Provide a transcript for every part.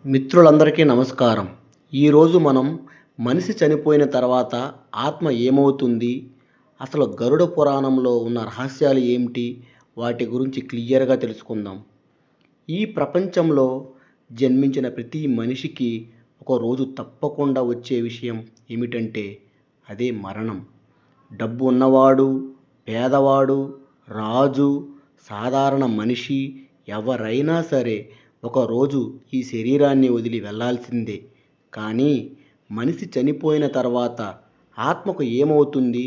మిత్రులందరికీ నమస్కారం. ఈరోజు మనం మనిషి చనిపోయిన తర్వాత ఆత్మ ఏమవుతుంది? అసలు గరుడ పురాణంలో ఉన్న రహస్యాలు ఏమిటి? వాటి గురించి క్లియర్‌గా తెలుసుకుందాం. ఈ ప్రపంచంలో జన్మించిన ప్రతి మనిషికి ఒక రోజు తప్పకుండా వచ్చే విషయం ఏమిటంటే అదే మరణం. డబ్బు ఉన్నవాడు, పేదవాడు, రాజు, సాధారణ మనిషి ఎవరైనా సరే ఒకరోజు ఈ శరీరాన్ని వదిలి వెళ్ళాల్సిందే. కానీ మనిషి చనిపోయిన తర్వాత ఆత్మకు ఏమవుతుంది?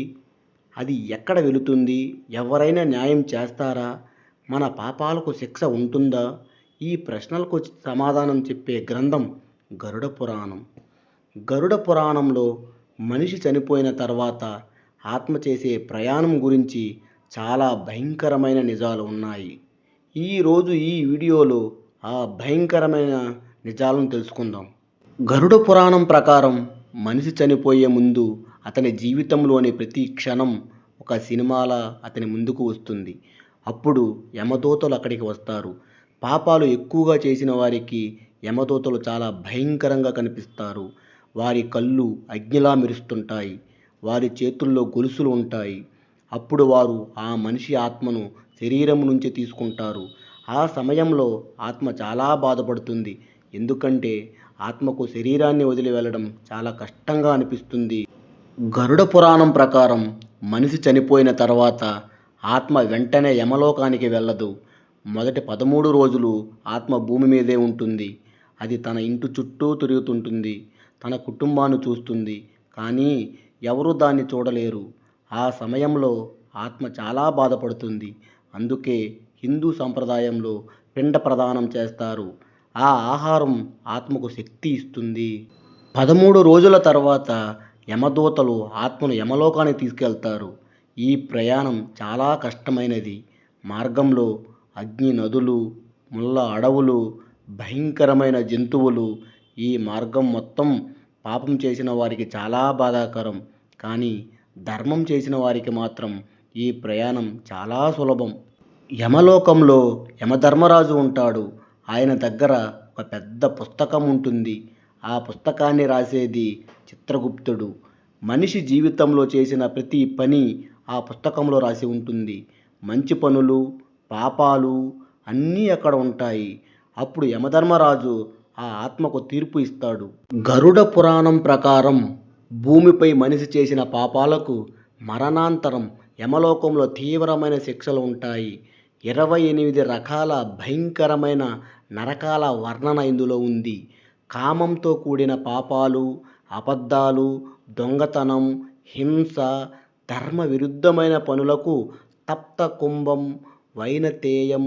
అది ఎక్కడ వెళుతుంది? ఎవరైనా న్యాయం చేస్తారా? మన పాపాలకు శిక్ష ఉంటుందా? ఈ ప్రశ్నలకు సమాధానం చెప్పే గ్రంథం గరుడ పురాణం. గరుడ పురాణంలో మనిషి చనిపోయిన తర్వాత ఆత్మ చేసే ప్రయాణం గురించి చాలా భయంకరమైన నిజాలు ఉన్నాయి. ఈరోజు ఈ వీడియోలో ఆ భయంకరమైన నిజాలను తెలుసుకుందాం. గరుడ పురాణం ప్రకారం మనిషి చనిపోయే ముందు అతని జీవితంలోని ప్రతి క్షణం ఒక సినిమాలా అతని ముందుకు వస్తుంది. అప్పుడు యమదూతలు అక్కడికి వస్తారు. పాపాలు ఎక్కువగా చేసిన వారికి యమదూతలు చాలా భయంకరంగా కనిపిస్తారు. వారి కళ్ళు అగ్నిలా మెరుస్తుంటాయి. వారి చేతుల్లో గొలుసులు ఉంటాయి. అప్పుడు వారు ఆ మనిషి ఆత్మను శరీరం నుంచి తీసుకుంటారు. ఆ సమయంలో ఆత్మ చాలా బాధపడుతుంది. ఎందుకంటే ఆత్మకు శరీరాన్ని వదిలి వెళ్ళడం చాలా కష్టంగా అనిపిస్తుంది. గరుడ పురాణం ప్రకారం మనిషి చనిపోయిన తర్వాత ఆత్మ వెంటనే యమలోకానికి వెళ్ళదు. మొదటి 13 రోజులు ఆత్మ భూమి మీదే ఉంటుంది. అది తన ఇంటి చుట్టూ తిరుగుతుంటుంది. తన కుటుంబాన్ని చూస్తుంది. కానీ ఎవరూ దాన్ని చూడలేరు. ఆ సమయంలో ఆత్మ చాలా బాధపడుతుంది. అందుకే హిందూ సంప్రదాయంలో పిండ ప్రదానం చేస్తారు. ఆ ఆహారం ఆత్మకు శక్తి ఇస్తుంది. 13 రోజుల తర్వాత యమదూతలు ఆత్మను యమలోకానికి తీసుకెళ్తారు. ఈ ప్రయాణం చాలా కష్టమైనది. మార్గంలో అగ్ని నదులు, ముళ్ళ అడవులు, భయంకరమైన జంతువులు. ఈ మార్గం మొత్తం పాపం చేసిన వారికి చాలా బాధాకరం. కానీ ధర్మం చేసిన వారికి మాత్రం ఈ ప్రయాణం చాలా సులభం. యమలోకంలో యమధర్మరాజు ఉంటాడు. ఆయన దగ్గర ఒక పెద్ద పుస్తకం ఉంటుంది. ఆ పుస్తకాన్ని రాసేది చిత్రగుప్తుడు. మనిషి జీవితంలో చేసిన ప్రతి పని ఆ పుస్తకంలో రాసి ఉంటుంది. మంచి పనులు, పాపాలు అన్నీ అక్కడ ఉంటాయి. అప్పుడు యమధర్మరాజు ఆ ఆత్మకు తీర్పు ఇస్తాడు. గరుడ పురాణం ప్రకారం భూమిపై మనిషి చేసిన పాపాలకు మరణాంతరం యమలోకంలో తీవ్రమైన శిక్షలు ఉంటాయి. 28 రకాల భయంకరమైన నరకాల వర్ణన ఇందులో ఉంది. కామంతో కూడిన పాపాలు, అబద్ధాలు, దొంగతనం, హింస, ధర్మ విరుద్ధమైన పనులకు తప్త కుంభం, వైనతేయం,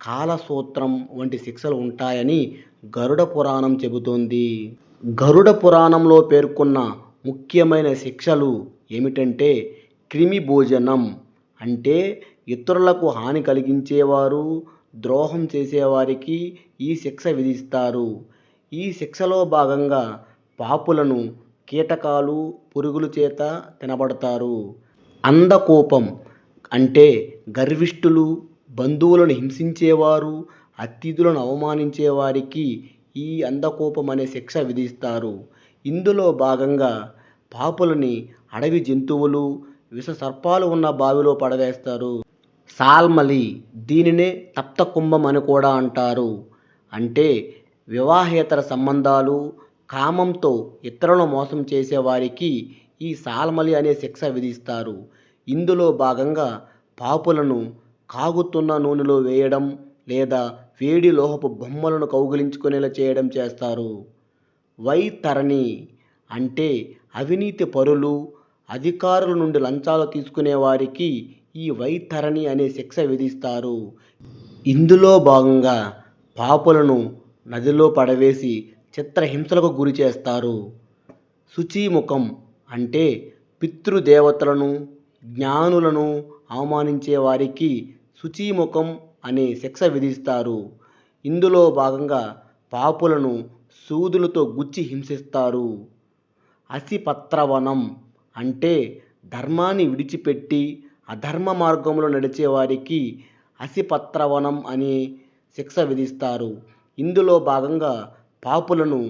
కాలసూత్రం వంటి శిక్షలు ఉంటాయని గరుడ పురాణం చెబుతోంది. గరుడ పురాణంలో పేర్కొన్న ముఖ్యమైన శిక్షలు ఏమిటంటే క్రిమి భోజనం, అంటే ఇతరులకు హాని కలిగించేవారు, ద్రోహం చేసేవారికి ఈ శిక్ష విధిస్తారు. ఈ శిక్షలో భాగంగా పాపులను కీటకాలు, పురుగుల చేత తినబడతారు. అంధకోపం, అంటే గర్విష్ఠులు, బంధువులను హింసించేవారు, అతిథులను అవమానించే వారికి ఈ అంధకోపం అనే శిక్ష విధిస్తారు. ఇందులో భాగంగా పాపులని అడవి జంతువులు, విష సర్పాలు ఉన్న బావిలో పడవేస్తారు. సాల్మలి, దీనినే తప్తకుంభం అని కూడా అంటారు. అంటే వివాహేతర సంబంధాలు, కామంతో ఇతరులను మోసం చేసేవారికి ఈ సాల్మలి అనే శిక్ష విధిస్తారు. ఇందులో భాగంగా పాపులను కాగుతున్న నూనెలో వేయడం లేదా వేడి లోహపు బొమ్మలను కౌగిలించుకునేలా చేయడం చేస్తారు. వైతరణి, అంటే అవినీతి పరులు, అధికారుల నుండి లంచాలు తీసుకునే వారికి ఈ వైతరణి అనే శిక్ష విధిస్తారు. ఇందులో భాగంగా పాపులను నదిలో పడవేసి చిత్రహింసలకు గురి చేస్తారు. శుచిముఖం, అంటే పితృదేవతలను, జ్ఞానులను అవమానించే వారికి శుచిముఖం అనే శిక్ష విధిస్తారు. ఇందులో భాగంగా పాపులను సూదులతో గుచ్చి హింసిస్తారు. అసిపత్రవనం, అంటే ధర్మాన్ని విడిచిపెట్టి అధర్మ మార్గంలో నడిచే వారికి అసిపత్రవనం అనే శిక్ష విధిస్తారు. ఇందులో భాగంగా పాపులను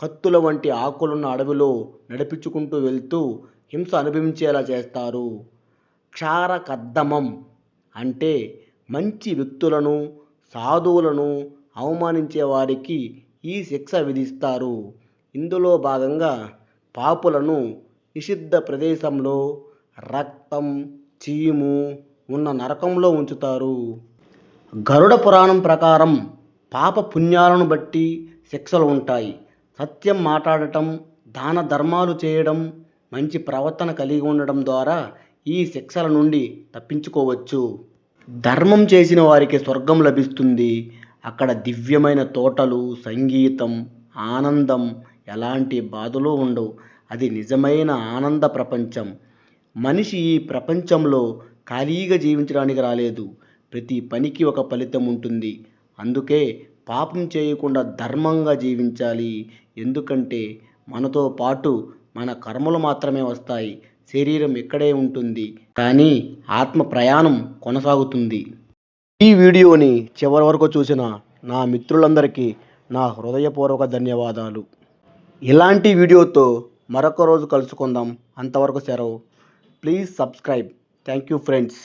కత్తుల వంటి ఆకులున్న అడవిలో నడిపించుకుంటూ వెళ్తూ హింస అనుభవించేలా చేస్తారు. క్షారకర్దమం అంటే మంచి వ్యక్తులను, సాధువులను అవమానించే వారికి ఈ శిక్ష విధిస్తారు. ఇందులో భాగంగా పాపులను నిషిద్ధ ప్రదేశంలో రక్తం, చీము ఉన్న నరకంలో ఉంచుతారు. గరుడ పురాణం ప్రకారం పాప పుణ్యాలను బట్టి శిక్షలు ఉంటాయి. సత్యం మాట్లాడటం, దాన ధర్మాలు చేయడం, మంచి ప్రవర్తన కలిగి ఉండడం ద్వారా ఈ శిక్షల నుండి తప్పించుకోవచ్చు. ధర్మం చేసిన వారికి స్వర్గం లభిస్తుంది. అక్కడ దివ్యమైన తోటలు, సంగీతం, ఆనందం, ఎలాంటి బాధలు ఉండవు. అది నిజమైన ఆనంద ప్రపంచం. మనిషి ఈ ప్రపంచంలో ఖాళీగా జీవించడానికి రాలేదు. ప్రతి పనికి ఒక ఫలితం ఉంటుంది. అందుకే పాపం చేయకుండా ధర్మంగా జీవించాలి. ఎందుకంటే మనతో పాటు మన కర్మలు మాత్రమే వస్తాయి. శరీరం ఇక్కడే ఉంటుంది, కానీ ఆత్మ ప్రయాణం కొనసాగుతుంది. ఈ వీడియోని చివరి వరకు చూసిన నా మిత్రులందరికీ నా హృదయపూర్వక ధన్యవాదాలు. ఇలాంటి వీడియోతో మరొక రోజు కలుసుకుందాం. అంతవరకు సెలవు. Please subscribe. Thank you friends.